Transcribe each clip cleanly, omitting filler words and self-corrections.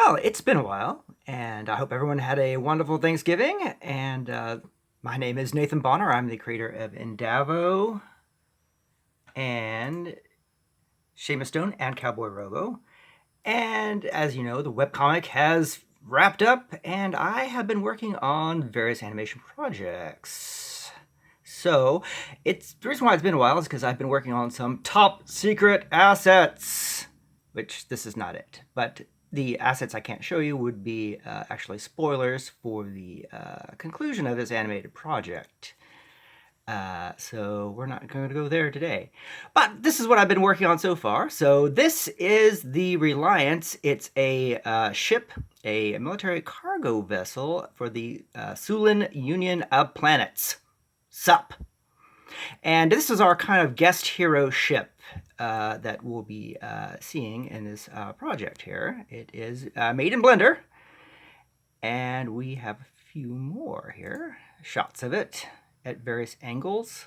Well, it's been a while, and I hope everyone had a wonderful Thanksgiving. And my name is Nathan Bonner. I'm the creator of Indavo and Seamus Stone and Cowboy Robo. And as you know, the webcomic has wrapped up, and I have been working on various animation projects. So, the reason why it's been a while is because I've been working on some top secret assets, which this is not it. But the assets I can't show you would be actually spoilers for the conclusion of this animated project. So we're not going to go there today. But this is what I've been working on so far. So this is the Reliance. It's a ship, a military cargo vessel for the Sulin Union of Planets, SUP. And this is our kind of guest hero ship that we'll be seeing in this project here. It is made in Blender. And we have a few more here, shots of it at various angles.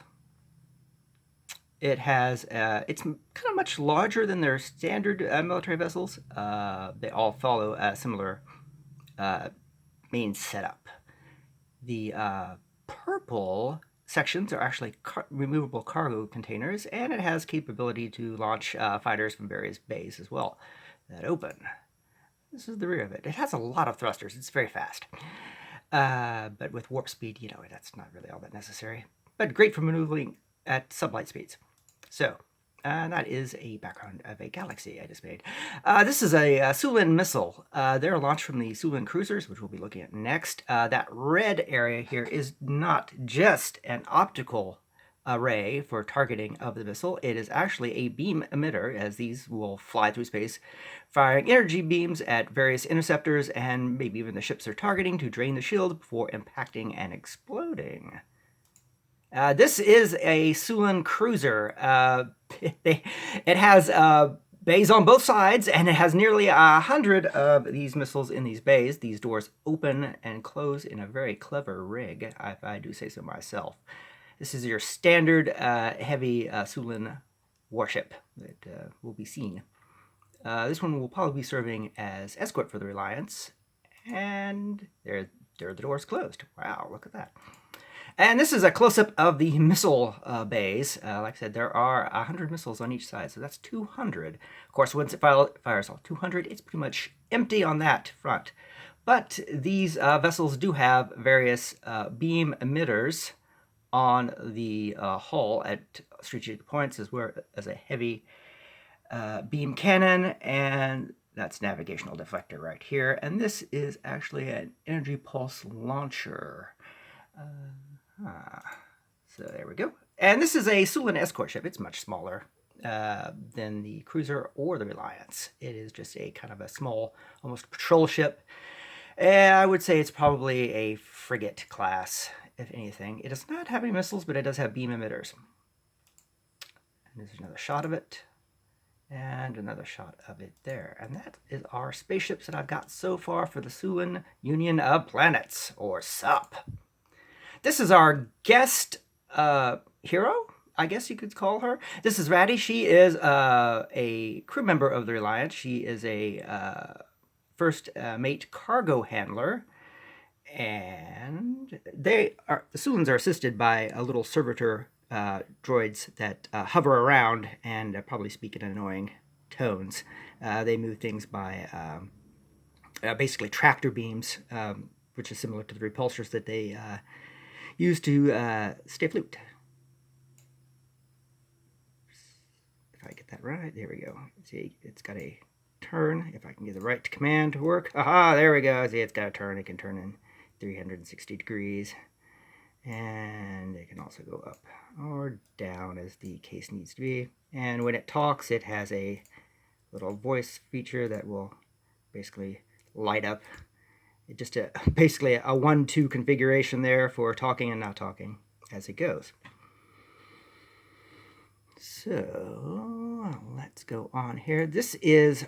It has, it's kind of much larger than their standard military vessels. They all follow a similar main setup. The purple sections are actually removable cargo containers, and it has capability to launch fighters from various bays as well that open. This is the rear of it. It has a lot of thrusters. It's very fast. But with warp speed, that's not really all that necessary. But great for maneuvering at sublight speeds. So, that is a background of a galaxy I just made. This is a Sulin missile. They're launched from the Sulin cruisers, which we'll be looking at next. That red area here is not just an optical array for targeting of the missile. It is actually a beam emitter, as these will fly through space, firing energy beams at various interceptors and maybe even the ships they're targeting to drain the shield before impacting and exploding. This is a Sulin cruiser. It has bays on both sides, and it has nearly 100 of these missiles in these bays. These doors open and close in a very clever rig, if I do say so myself. This is your standard heavy Sulin warship that will be seen. This one will probably be serving as escort for the Reliance. And there are the doors closed. Wow, look at that. And this is a close-up of the missile bays. Like I said, there are 100 missiles on each side, so that's 200. Of course, once it fires all 200, it's pretty much empty on that front. But these vessels do have various beam emitters on the hull at strategic points, as well as a heavy beam cannon, and that's navigational deflector right here. And this is actually an energy pulse launcher. So there we go. And this is a Sulin escort ship. It's much smaller than the cruiser or the Reliance. It is just a kind of a small, almost patrol ship. And I would say it's probably a frigate class, if anything. It does not have any missiles, but it does have beam emitters. And there's another shot of it. And another shot of it there. And that is our spaceships that I've got so far for the Sulin Union of Planets, or SUP. This is our guest hero, I guess you could call her. This is Ratty. She is a crew member of the Reliance. She is a first mate cargo handler. And the Sulins are assisted by a little servitor droids that hover around and probably speak in annoying tones. They move things by basically tractor beams, which is similar to the repulsors that they use to stay afloat. If I get that right, there we go. See, it's got a turn. If I can get the right command to work. Aha, there we go. See, it's got a turn. It can turn in 360 degrees. And it can also go up or down as the case needs to be. And when it talks, it has a little voice feature that will basically light up. Just basically a 1-2 configuration there for talking and not talking as it goes. So let's go on here. This is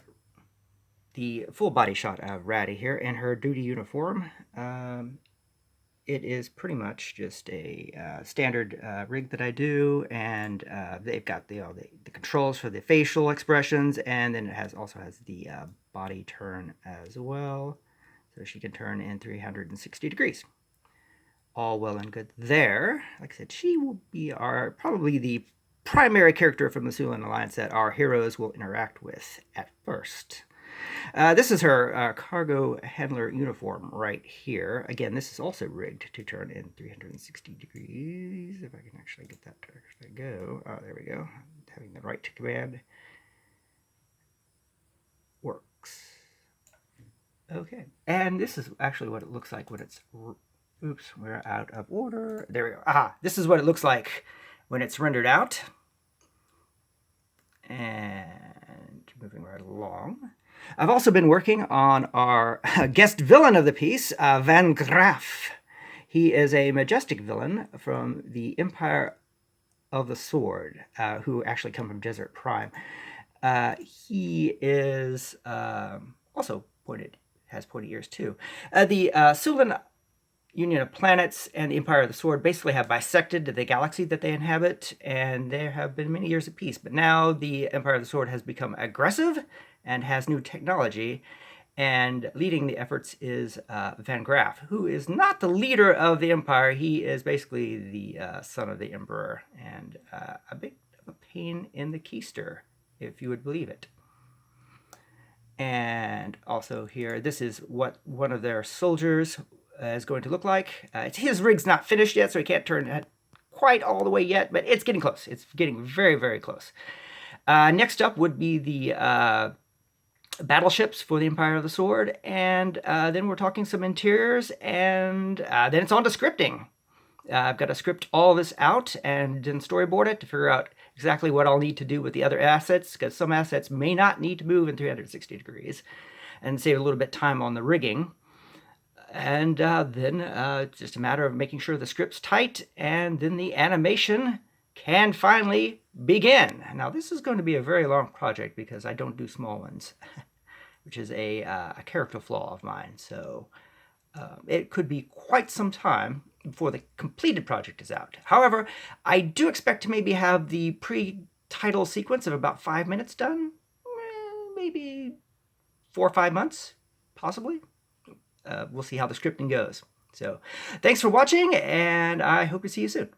the full body shot of Ratty here in her duty uniform. It is pretty much just a standard rig that I do, and they've got the controls for the facial expressions, and then it also has the body turn as well. So she can turn in 360 degrees. All well and good there. Like I said, she will be probably the primary character from the Sulan Alliance that our heroes will interact with at first. This is her cargo handler uniform right here. Again, this is also rigged to turn in 360 degrees. If I can actually get that to actually go. Oh, there we go. Having the right to command works. Okay, and this is actually what it looks like when it's... Oops, we're out of order. There we go. Aha, this is what it looks like when it's rendered out. And moving right along. I've also been working on our guest villain of the piece, Van Graaf. He is a majestic villain from the Empire of the Sword, who actually come from Desert Prime. He is also has pointy ears too. The Sulan Union of Planets and the Empire of the Sword basically have bisected the galaxy that they inhabit, and there have been many years of peace. But now the Empire of the Sword has become aggressive and has new technology, and leading the efforts is Van Graaf, who is not the leader of the Empire. He is basically the son of the Emperor, and a bit of a pain in the keister, if you would believe it. And also here, this is what one of their soldiers is going to look like. His rig's not finished yet, so he can't turn quite all the way yet, but it's getting close. It's getting very, very close. Next up would be the battleships for the Empire of the Sword, and then we're talking some interiors, and then it's on to scripting. I've got to script all this out and then storyboard it to figure out exactly what I'll need to do with the other assets, because some assets may not need to move in 360 degrees, and save a little bit of time on the rigging. And then it's just a matter of making sure the script's tight, and then the animation can finally begin. Now, this is going to be a very long project because I don't do small ones, which is a character flaw of mine. So it could be quite some time before the completed project is out. However, I do expect to maybe have the pre-title sequence of about 5 minutes done. Maybe 4 or 5 months, possibly. We'll see how the scripting goes. So thanks for watching, and I hope to see you soon.